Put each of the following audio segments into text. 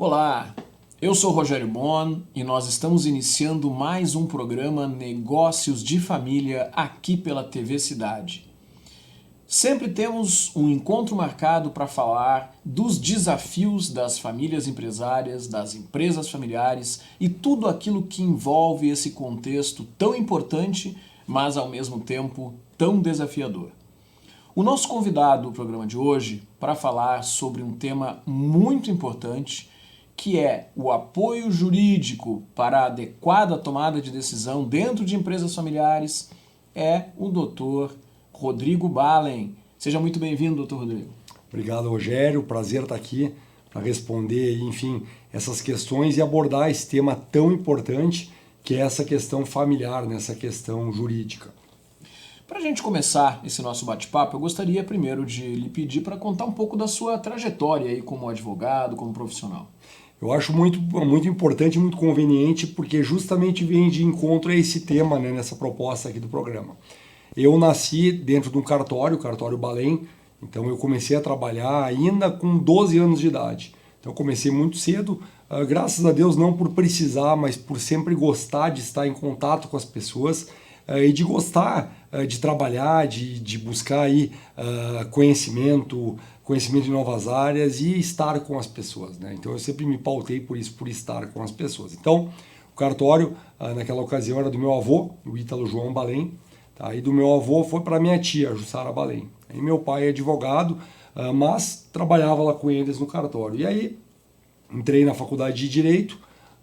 Olá, eu sou Rogério Bon e nós estamos iniciando mais um programa Negócios de Família aqui pela TV Cidade. Sempre temos um encontro marcado para falar dos desafios das famílias empresárias, das empresas familiares e tudo aquilo que envolve esse contexto tão importante, mas ao mesmo tempo tão desafiador. O nosso convidado do programa de hoje para falar sobre um tema muito importante, que é o apoio jurídico para a adequada tomada de decisão dentro de empresas familiares, é o Dr. Rodrigo Ballen. Seja muito bem-vindo, Dr. Rodrigo. Obrigado, Rogério. Prazer estar aqui para responder, enfim, essas questões e abordar esse tema tão importante que é essa questão familiar, essa questão jurídica. Para a gente começar esse nosso bate-papo, eu gostaria primeiro de lhe pedir para contar um pouco da sua trajetória aí como advogado, como profissional. Eu acho muito importante, muito conveniente, porque justamente vem de encontro a esse tema, nessa proposta aqui do programa. Eu nasci dentro de um cartório, o Cartório Ballen, então eu comecei a trabalhar ainda com 12 anos de idade. Então eu comecei muito cedo, graças a Deus não por precisar, mas por sempre gostar de estar em contato com as pessoas e de gostar de trabalhar, de buscar aí conhecimento de novas áreas e estar com as pessoas, né? Então eu sempre me pautei por isso, por estar com as pessoas. Então o cartório naquela ocasião era do meu avô, o Ítalo João Ballen, tá? E do meu avô foi para minha tia, Jussara Ballen. Aí meu pai é advogado, mas trabalhava lá com eles no cartório. E aí entrei na faculdade de Direito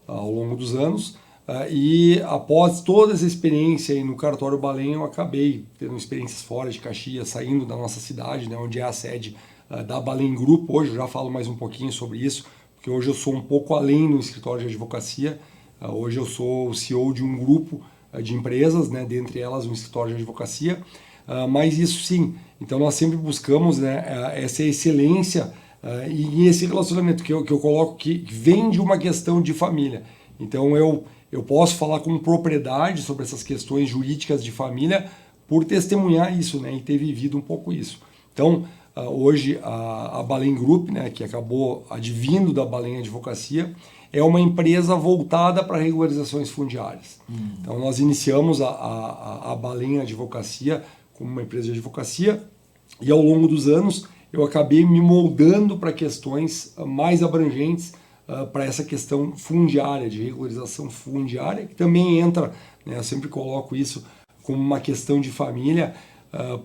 ao longo dos anos, e após toda essa experiência aí no Cartório Ballen, eu acabei tendo experiências fora de Caxias, saindo da nossa cidade, né, onde é a sede da Ballen Group. Hoje eu já falo mais um pouquinho sobre isso, porque hoje eu sou um pouco além no escritório de advocacia. Hoje eu sou o CEO de um grupo de empresas, né, dentre elas um escritório de advocacia, mas isso sim, então nós sempre buscamos, né, essa excelência e esse relacionamento que eu coloco que vem de uma questão de família. Então eu posso falar com propriedade sobre essas questões jurídicas de família por testemunhar isso, né, e ter vivido um pouco isso. Então, hoje a Ballen Group, né, que acabou advindo da Ballen Advocacia, é uma empresa voltada para regularizações fundiárias. Então, nós iniciamos a Ballen Advocacia como uma empresa de advocacia e ao longo dos anos eu acabei me moldando para questões mais abrangentes para essa questão fundiária, de regularização fundiária, que também entra, né, eu sempre coloco isso como uma questão de família,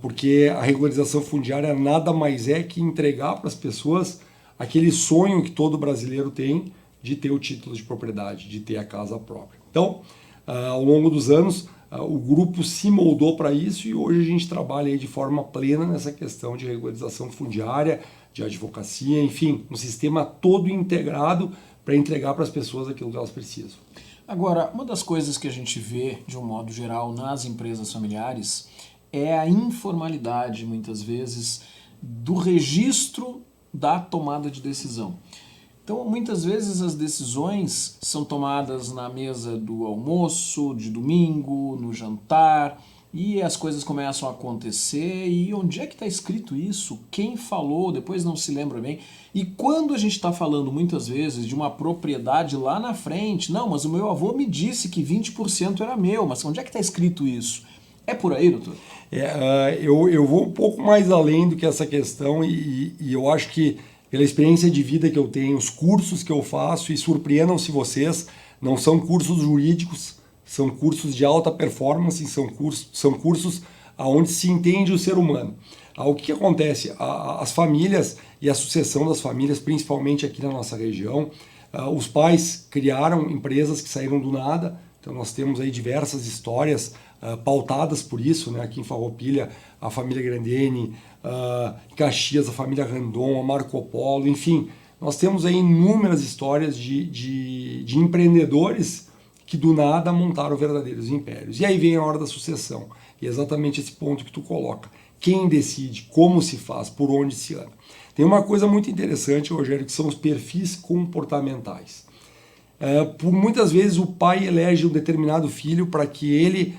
porque a regularização fundiária nada mais é que entregar para as pessoas aquele sonho que todo brasileiro tem de ter o título de propriedade, de ter a casa própria. Então, ao longo dos anos, o grupo se moldou para isso e hoje a gente trabalha aí de forma plena nessa questão de regularização fundiária, de advocacia, enfim, um sistema todo integrado para entregar para as pessoas aquilo que elas precisam. Agora, uma das coisas que a gente vê, de um modo geral, nas empresas familiares é a informalidade, muitas vezes, do registro da tomada de decisão. Então, muitas vezes as decisões são tomadas na mesa do almoço, de domingo, no jantar, e as coisas começam a acontecer, e onde é que está escrito isso? Quem falou? Depois não se lembra bem. E quando a gente está falando muitas vezes de uma propriedade lá na frente, não, mas o meu avô me disse que 20% era meu, mas onde é que está escrito isso? É por aí, doutor? Eu vou um pouco mais além do que essa questão e eu acho que pela experiência de vida que eu tenho, os cursos que eu faço, e surpreendam-se vocês, não são cursos jurídicos, são cursos de alta performance, são cursos onde se entende o ser humano. O que acontece? As famílias e a sucessão das famílias, principalmente aqui na nossa região, os pais criaram empresas que saíram do nada, então nós temos aí diversas histórias pautadas por isso, né? Aqui em Farroupilha, a família Grandene, em Caxias, a família Randon, a Marco Polo, enfim, nós temos aí inúmeras histórias de empreendedores que do nada montaram verdadeiros impérios. E aí vem a hora da sucessão, e é exatamente esse ponto que tu coloca. Quem decide, como se faz, por onde se anda. Tem uma coisa muito interessante, Rogério, que são os perfis comportamentais. Por muitas vezes o pai elege um determinado filho para que ele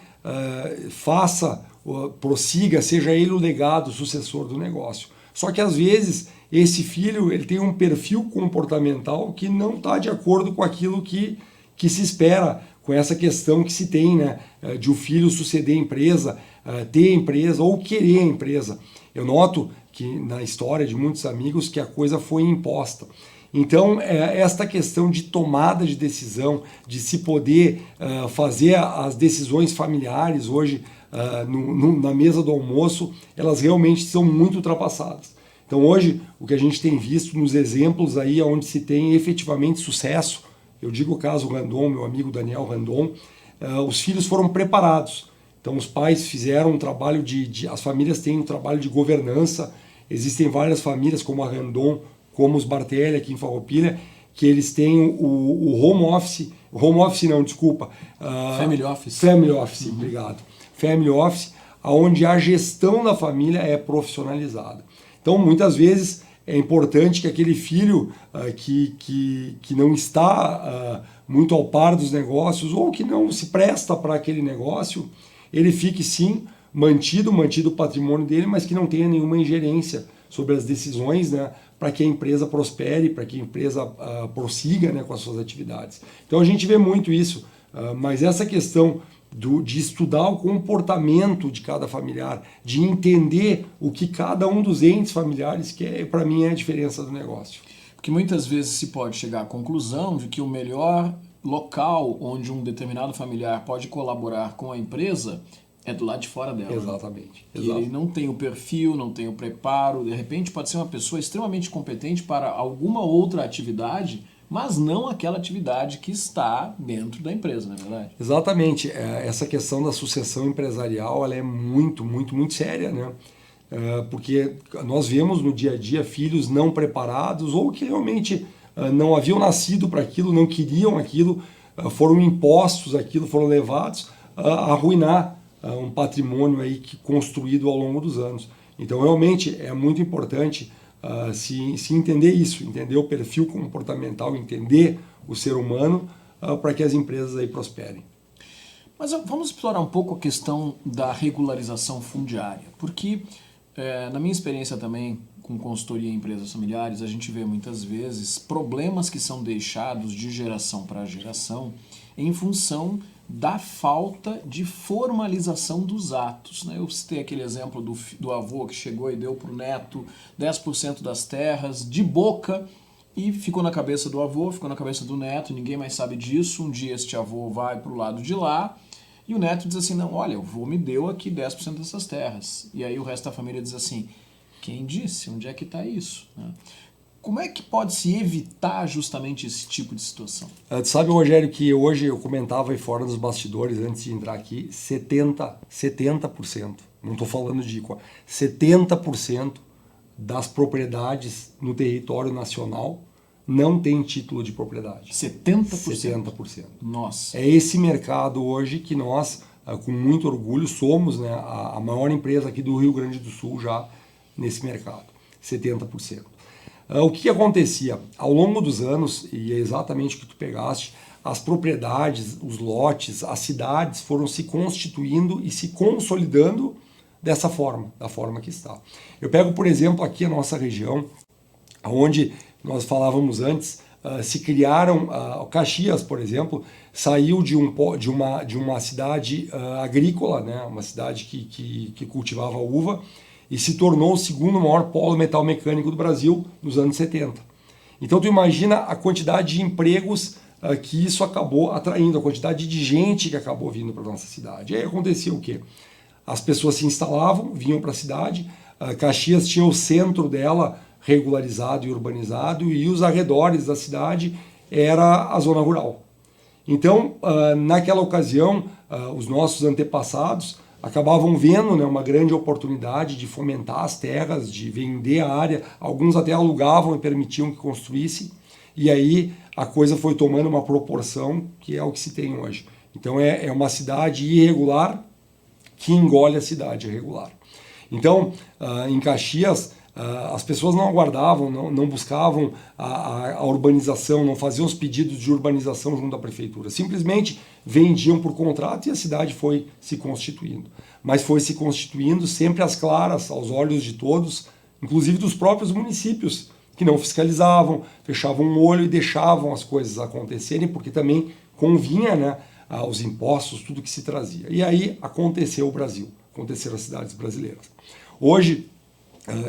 prossiga, seja ele o legado, o sucessor do negócio. Só que às vezes esse filho ele tem um perfil comportamental que não está de acordo com aquilo que se espera, com essa questão que se tem, né, de o filho suceder a empresa, ter a empresa ou querer a empresa. Eu noto que na história de muitos amigos que a coisa foi imposta. Então, esta questão de tomada de decisão, de se poder fazer as decisões familiares hoje na mesa do almoço, elas realmente são muito ultrapassadas. Então, hoje, o que a gente tem visto nos exemplos aí onde se tem efetivamente sucesso, eu digo o caso Randon, meu amigo Daniel Randon, os filhos foram preparados. Então, os pais fizeram um trabalho as famílias têm um trabalho de governança, existem várias famílias como a Randon, como os Bartelli aqui em Farroupilha, que eles têm o Family Office. Family Office, obrigado. Family Office, onde a gestão da família é profissionalizada. Então, muitas vezes, é importante que aquele filho que não está muito ao par dos negócios ou que não se presta para aquele negócio, ele fique sim mantido o patrimônio dele, mas que não tenha nenhuma ingerência sobre as decisões, né, para que a empresa prospere, para que a empresa prossiga, né, com as suas atividades. Então a gente vê muito isso, mas essa questão de estudar o comportamento de cada familiar, de entender o que cada um dos entes familiares quer, para mim é a diferença do negócio. Porque muitas vezes se pode chegar à conclusão de que o melhor local onde um determinado familiar pode colaborar com a empresa é do lado de fora dela. Exatamente. E ele não tem o perfil, não tem o preparo, de repente pode ser uma pessoa extremamente competente para alguma outra atividade, mas não aquela atividade que está dentro da empresa, não é verdade? Exatamente. Essa questão da sucessão empresarial ela é muito, muito, muito séria, né? Porque nós vemos no dia a dia filhos não preparados ou que realmente não haviam nascido para aquilo, não queriam aquilo, foram impostos aquilo, foram levados a arruinar um patrimônio aí construído ao longo dos anos. Então, realmente, é muito importante se entender isso, entender o perfil comportamental, entender o ser humano para que as empresas aí prosperem. Mas vamos explorar um pouco a questão da regularização fundiária, porque na minha experiência também com consultoria em empresas familiares, a gente vê muitas vezes problemas que são deixados de geração para geração em função da falta de formalização dos atos, né? Eu citei aquele exemplo do avô que chegou e deu para o neto 10% das terras de boca e ficou na cabeça do avô, ficou na cabeça do neto, ninguém mais sabe disso. Um dia este avô vai para o lado de lá e o neto diz assim, não, olha, o avô me deu aqui 10% dessas terras. E aí o resto da família diz assim, quem disse? Onde é que está isso? Como é que pode se evitar justamente esse tipo de situação? Tu sabe, Rogério, que hoje eu comentava aí fora dos bastidores, antes de entrar aqui, 70%, não estou falando de 70% das propriedades no território nacional não tem título de propriedade. 70%? 70%. Nossa. É esse mercado hoje que nós, com muito orgulho, somos, né, a maior empresa aqui do Rio Grande do Sul já nesse mercado, 70%. O que acontecia? Ao longo dos anos, e é exatamente o que tu pegaste, as propriedades, os lotes, as cidades foram se constituindo e se consolidando dessa forma, da forma que está. Eu pego, por exemplo, aqui a nossa região, onde nós falávamos antes, se criaram, Caxias, por exemplo, saiu de uma cidade agrícola, né, uma cidade que cultivava uva, e se tornou o segundo maior polo metal mecânico do Brasil nos anos 70. Então tu imagina a quantidade de empregos que isso acabou atraindo, a quantidade de gente que acabou vindo para a nossa cidade. E aí acontecia o quê? As pessoas se instalavam, vinham para a cidade, Caxias tinha o centro dela regularizado e urbanizado, e os arredores da cidade era a zona rural. Então, naquela ocasião, os nossos antepassados acabavam vendo, né, uma grande oportunidade de fomentar as terras, de vender a área, alguns até alugavam e permitiam que construísse, e aí a coisa foi tomando uma proporção que é o que se tem hoje. Então é uma cidade irregular que engole a cidade regular. Então, em Caxias, as pessoas não aguardavam, não buscavam a urbanização, não faziam os pedidos de urbanização junto à prefeitura. Simplesmente vendiam por contrato e a cidade foi se constituindo. Mas foi se constituindo sempre às claras, aos olhos de todos, inclusive dos próprios municípios, que não fiscalizavam, fechavam o olho e deixavam as coisas acontecerem, porque também convinha, né, os impostos, tudo que se trazia. E aí aconteceu o Brasil, aconteceram as cidades brasileiras. Hoje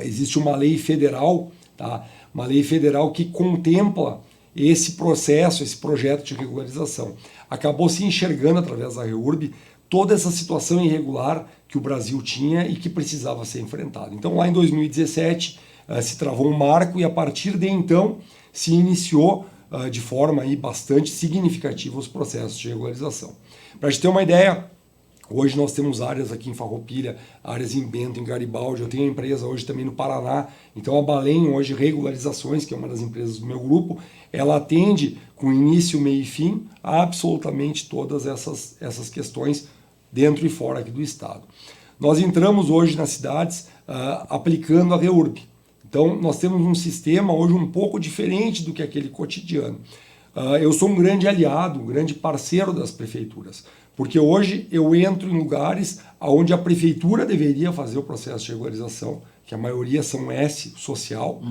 existe uma lei federal, tá? Uma lei federal que contempla esse processo, esse projeto de regularização. Acabou se enxergando através da REURB toda essa situação irregular que o Brasil tinha e que precisava ser enfrentada. Então lá em 2017 se travou um marco e a partir de então se iniciou de forma aí bastante significativa os processos de regularização. Para a gente ter uma ideia, hoje nós temos áreas aqui em Farroupilha, áreas em Bento, em Garibaldi, eu tenho uma empresa hoje também no Paraná, então a Balém hoje Regularizações, que é uma das empresas do meu grupo, ela atende com início, meio e fim absolutamente todas essas questões dentro e fora aqui do estado. Nós entramos hoje nas cidades aplicando a REURB. Então nós temos um sistema hoje um pouco diferente do que aquele cotidiano. Eu sou um grande aliado, um grande parceiro das prefeituras, porque hoje eu entro em lugares onde a prefeitura deveria fazer o processo de regularização, que a maioria são S, social,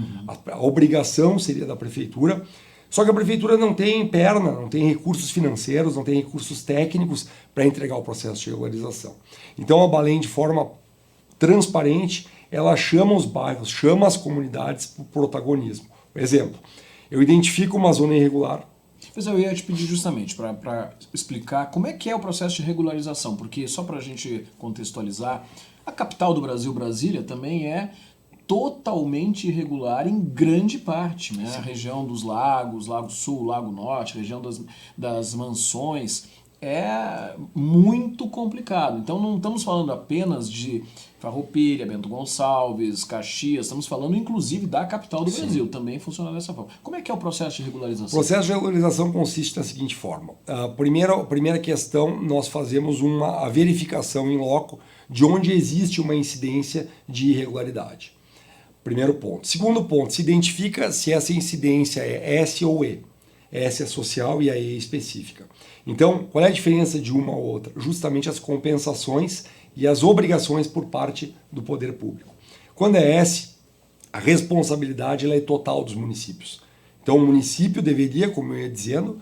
a obrigação seria da prefeitura, só que a prefeitura não tem perna, não tem recursos financeiros, não tem recursos técnicos para entregar o processo de regularização. Então a Balém, de forma transparente, ela chama os bairros, chama as comunidades para o protagonismo. Por exemplo, eu identifico uma zona irregular. Mas eu ia te pedir justamente para explicar como é que é o processo de regularização, porque só para a gente contextualizar, a capital do Brasil, Brasília, também é totalmente irregular em grande parte, né? A região dos lagos, Lago Sul, Lago Norte, região das mansões, é muito complicado. Então não estamos falando apenas de Farroupilha, Bento Gonçalves, Caxias, estamos falando inclusive da capital do Brasil, também funciona dessa forma. Como é que é o processo de regularização? O processo de regularização consiste da seguinte forma. A primeira questão, nós fazemos a verificação em loco de onde existe uma incidência de irregularidade. Primeiro ponto. Segundo ponto, se identifica se essa incidência é S ou E. S é social e a E é específica. Então, qual é a diferença de uma ou outra? Justamente as compensações e as obrigações por parte do poder público. Quando é S, a responsabilidade ela é total dos municípios. Então, o município deveria, como eu ia dizendo,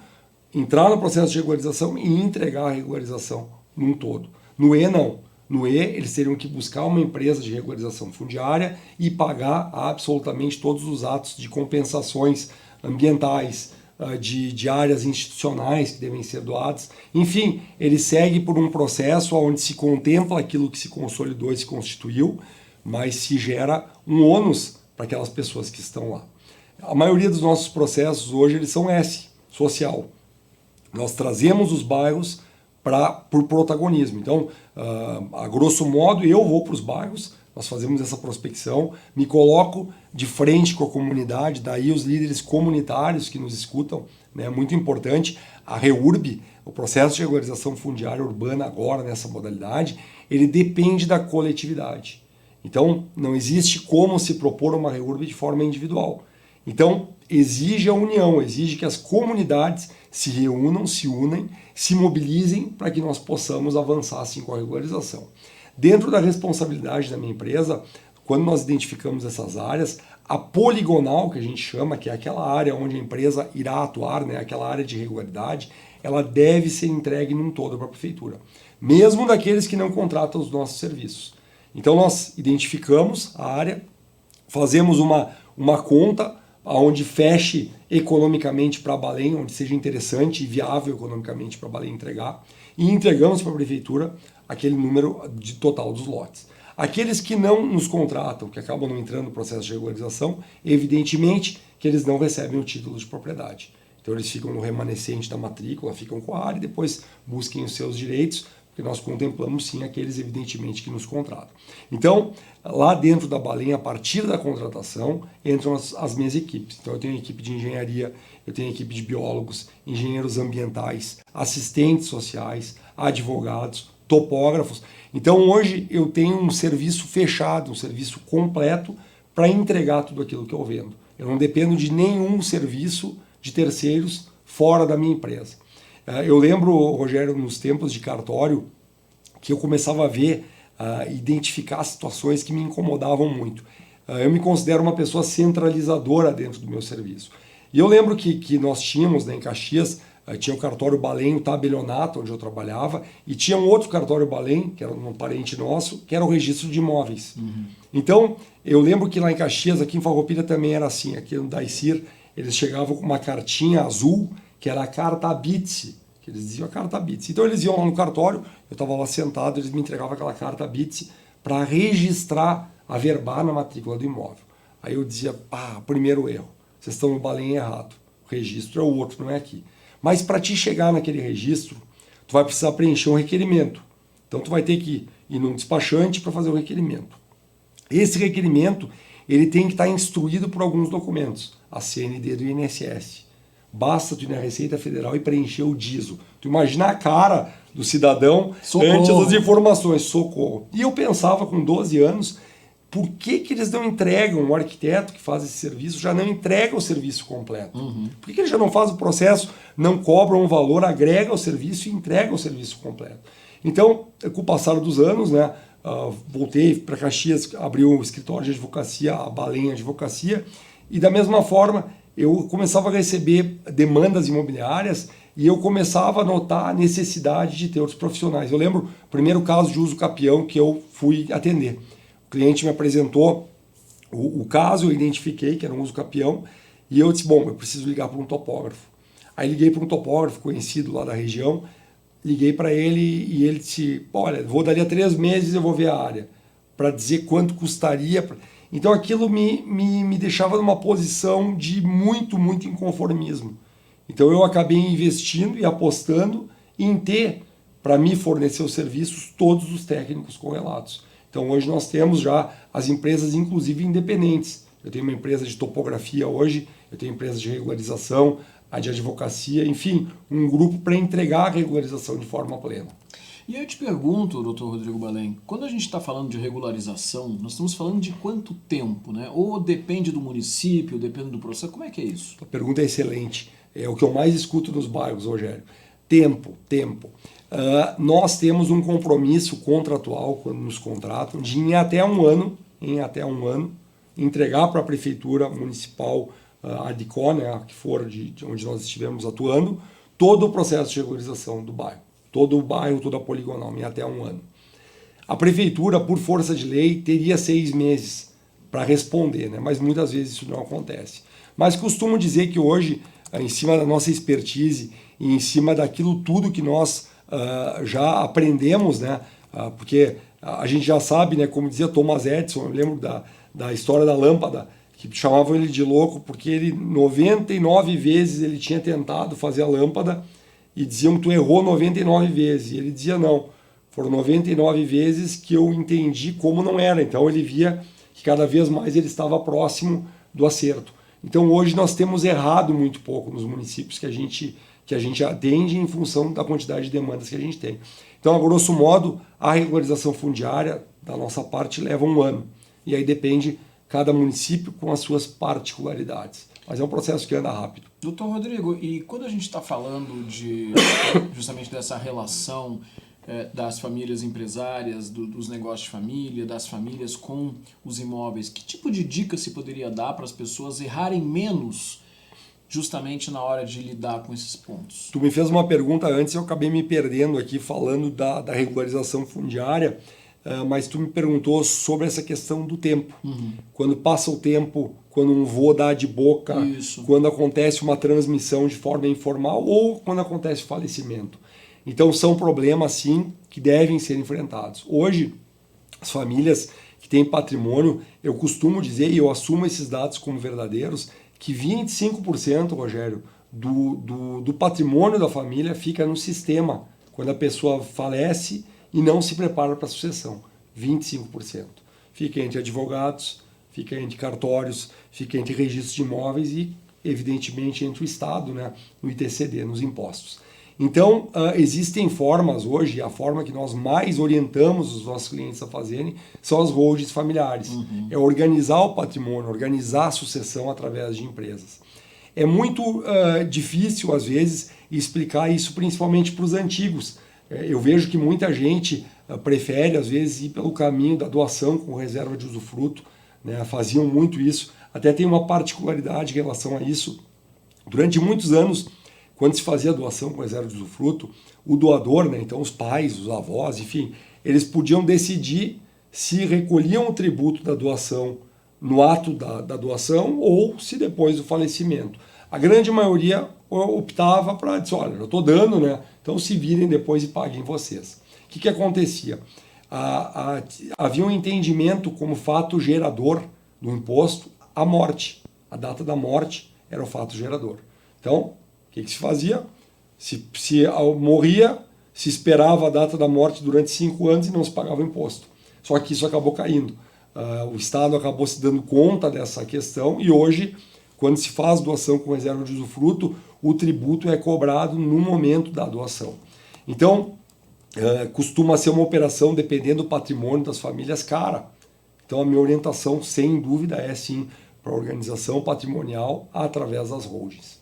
entrar no processo de regularização e entregar a regularização num todo. No E, não. No E, eles teriam que buscar uma empresa de regularização fundiária e pagar absolutamente todos os atos de compensações ambientais, de áreas institucionais que devem ser doadas. Enfim, ele segue por um processo onde se contempla aquilo que se consolidou e se constituiu, mas se gera um ônus para aquelas pessoas que estão lá. A maioria dos nossos processos hoje eles são S, social. Nós trazemos os bairros por protagonismo. Então, a grosso modo, eu vou para os bairros, nós fazemos essa prospecção, me coloco de frente com a comunidade, daí os líderes comunitários que nos escutam, né, muito importante. A REURB, o processo de regularização fundiária urbana agora nessa modalidade, ele depende da coletividade. Então, não existe como se propor uma REURB de forma individual. Então, exige a união, exige que as comunidades se reúnam, se unem, se mobilizem para que nós possamos avançar assim com a regularização. Dentro da responsabilidade da minha empresa, quando nós identificamos essas áreas, a poligonal, que a gente chama, que é aquela área onde a empresa irá atuar, né, aquela área de irregularidade, ela deve ser entregue num todo para a prefeitura, mesmo daqueles que não contratam os nossos serviços. Então nós identificamos a área, fazemos uma conta onde feche economicamente para a Balém, onde seja interessante e viável economicamente para a Balém entregar, e entregamos para a prefeitura aquele número de total dos lotes. Aqueles que não nos contratam, que acabam não entrando no processo de regularização, evidentemente que eles não recebem o título de propriedade. Então eles ficam no remanescente da matrícula, ficam com a área e depois busquem os seus direitos, porque nós contemplamos sim aqueles evidentemente que nos contratam. Então, lá dentro da Balém, a partir da contratação, entram as minhas equipes. Então eu tenho equipe de engenharia, eu tenho equipe de biólogos, engenheiros ambientais, assistentes sociais, advogados, topógrafos. Então hoje eu tenho um serviço fechado, um serviço completo para entregar tudo aquilo que eu vendo. Eu não dependo de nenhum serviço de terceiros fora da minha empresa. Eu lembro, Rogério, nos tempos de cartório, que eu começava a ver, identificar situações que me incomodavam muito. eu me considero uma pessoa centralizadora dentro do meu serviço. E eu lembro que nós tínhamos, né, em Caxias, tinha o cartório Balém, o Tabelionato, onde eu trabalhava, e tinha um outro cartório Balém, que era um parente nosso, que era o registro de imóveis. Então, eu lembro que lá em Caxias, aqui em Farroupilha também era assim, aqui no Daicir, eles chegavam com uma cartinha azul, que era a carta Abitse, que eles diziam a carta Abitse. Então eles iam lá no cartório, eu estava lá sentado, eles me entregavam aquela carta Abitse para registrar, averbar na matrícula do imóvel. Aí eu dizia, primeiro erro, vocês estão no Balém errado, o registro é o outro, não é aqui. Mas para te chegar naquele registro, tu vai precisar preencher um requerimento. Então tu vai ter que ir num despachante para fazer o requerimento. Esse requerimento, ele tem que estar instruído por alguns documentos, a CND do INSS. Basta tu ir na Receita Federal e preencher o DISO. Tu imagina a cara do cidadão antes das informações, socorro. E eu pensava com 12 anos, por que eles não entregam, o arquiteto que faz esse serviço já não entrega o serviço completo? Por que ele já não faz o processo, não cobra um valor, agrega o serviço e entrega o serviço completo? Então, com o passar dos anos, né, voltei para Caxias, abri um escritório de advocacia, a Balém Advocacia, e da mesma forma eu começava a receber demandas imobiliárias e eu começava a notar a necessidade de ter outros profissionais. Eu lembro o primeiro caso de uso capião que eu fui atender. O cliente me apresentou o caso, eu identifiquei que era um uso capião, e eu disse, eu preciso ligar para um topógrafo. Aí liguei para um topógrafo conhecido lá da região, liguei para ele e ele disse, olha, vou dali a 3 meses eu vou ver a área, para dizer quanto custaria. Então aquilo me deixava numa posição de muito inconformismo. Então eu acabei investindo e apostando em ter, para me fornecer os serviços, todos os técnicos correlatos. Então hoje nós temos já as empresas, inclusive independentes. Eu tenho uma empresa de topografia hoje, eu tenho empresa de regularização, a de advocacia, enfim, um grupo para entregar a regularização de forma plena. E aí eu te pergunto, doutor Rodrigo Balém, quando a gente está falando de regularização, nós estamos falando de quanto tempo, né? Ou depende do município, depende do processo, como é que é isso? A pergunta é excelente, é o que eu mais escuto nos bairros, Rogério. Tempo. Nós temos um compromisso contratual, quando nos contratam, de em até um ano, entregar para a prefeitura municipal, a ADICO, né, que for de onde nós estivemos atuando, todo o processo de regularização do bairro. Todo o bairro, toda a poligonal, em até um ano. A prefeitura, por força de lei, teria 6 meses para responder, né? Mas muitas vezes isso não acontece. Mas costumo dizer que hoje, em cima da nossa expertise e em cima daquilo tudo que nós já aprendemos, né? Porque a gente já sabe, né? Como dizia Thomas Edison, eu lembro da história da lâmpada, que chamavam ele de louco porque ele 99 vezes ele tinha tentado fazer a lâmpada e diziam que tu errou 99 vezes. E ele dizia não, foram 99 vezes que eu entendi como não era. Então ele via que cada vez mais ele estava próximo do acerto. Então hoje nós temos errado muito pouco nos municípios que a gente atende em função da quantidade de demandas que a gente tem. Então, a grosso modo, a regularização fundiária da nossa parte leva 1 ano. E aí depende cada município com as suas particularidades. Mas é um processo que anda rápido. Doutor Rodrigo, e quando a gente está falando justamente dessa relação das famílias empresárias, dos negócios de família, das famílias com os imóveis, que tipo de dica se poderia dar para as pessoas errarem menos justamente na hora de lidar com esses pontos? Tu me fez uma pergunta antes e eu acabei me perdendo aqui falando da regularização fundiária, mas tu me perguntou sobre essa questão do tempo. Quando passa o tempo, quando um vô dá de boca, Isso. Quando acontece uma transmissão de forma informal ou quando acontece falecimento. Então são problemas, sim, que devem ser enfrentados. Hoje, as famílias que têm patrimônio, eu costumo dizer, e eu assumo esses dados como verdadeiros, que 25%, Rogério, do patrimônio da família fica no sistema, quando a pessoa falece e não se prepara para a sucessão. 25%. Fica entre advogados, fica entre cartórios, fica entre registros de imóveis e, evidentemente, entre o Estado, né, no ITCD, nos impostos. Então, existem formas hoje, a forma que nós mais orientamos os nossos clientes a fazerem são as holdings familiares. É organizar o patrimônio, organizar a sucessão através de empresas. É muito difícil, às vezes, explicar isso principalmente para os antigos. Eu vejo que muita gente prefere, às vezes, ir pelo caminho da doação com reserva de usufruto. né, faziam muito isso. Até tem uma particularidade em relação a isso. Durante muitos anos, quando se fazia doação com reserva de usufruto, o doador, né, então os pais, os avós, enfim, eles podiam decidir se recolhiam o tributo da doação no ato da doação ou se depois do falecimento. A grande maioria optava para dizer, olha, eu estou dando, né? Então se virem depois e paguem vocês. O que acontecia? Havia um entendimento como fato gerador do imposto a morte. A data da morte era o fato gerador. Então, o que se fazia? Se morria, se esperava a data da morte durante 5 anos e não se pagava imposto. Só que isso acabou caindo. O Estado acabou se dando conta dessa questão e hoje, quando se faz doação com reserva de usufruto, o tributo é cobrado no momento da doação. Então, costuma ser uma operação, dependendo do patrimônio das famílias, cara. Então, a minha orientação, sem dúvida, é sim para a organização patrimonial através das holdings.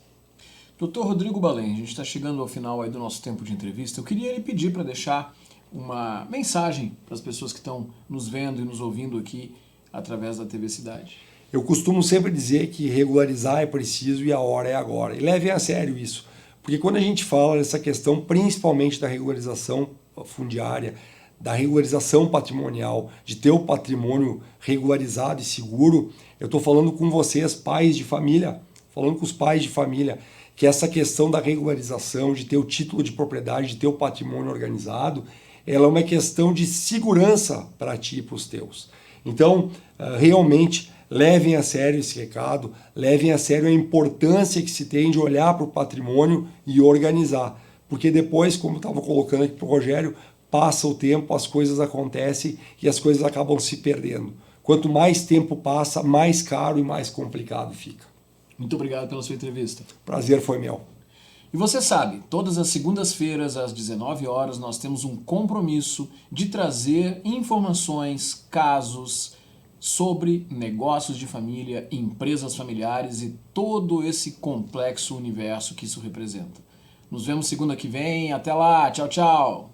Dr. Rodrigo Balém, a gente está chegando ao final aí do nosso tempo de entrevista. Eu queria lhe pedir para deixar uma mensagem para as pessoas que estão nos vendo e nos ouvindo aqui através da TV Cidade. Eu costumo sempre dizer que regularizar é preciso e a hora é agora. E levem a sério isso. Porque quando a gente fala dessa questão, principalmente da regularização fundiária, da regularização patrimonial, de ter o patrimônio regularizado e seguro, eu estou falando com vocês, pais de família, falando com os pais de família, que essa questão da regularização, de ter o título de propriedade, de ter o patrimônio organizado, ela é uma questão de segurança para ti e para os teus. Então, realmente, levem a sério esse recado, levem a sério a importância que se tem de olhar para o patrimônio e organizar. Porque depois, como eu estava colocando aqui para o Rogério, passa o tempo, as coisas acontecem e as coisas acabam se perdendo. Quanto mais tempo passa, mais caro e mais complicado fica. Muito obrigado pela sua entrevista. Prazer foi meu. E você sabe, todas as segundas-feiras, às 19 horas, nós temos um compromisso de trazer informações, casos sobre negócios de família, empresas familiares e todo esse complexo universo que isso representa. Nos vemos segunda que vem. Até lá. Tchau, tchau.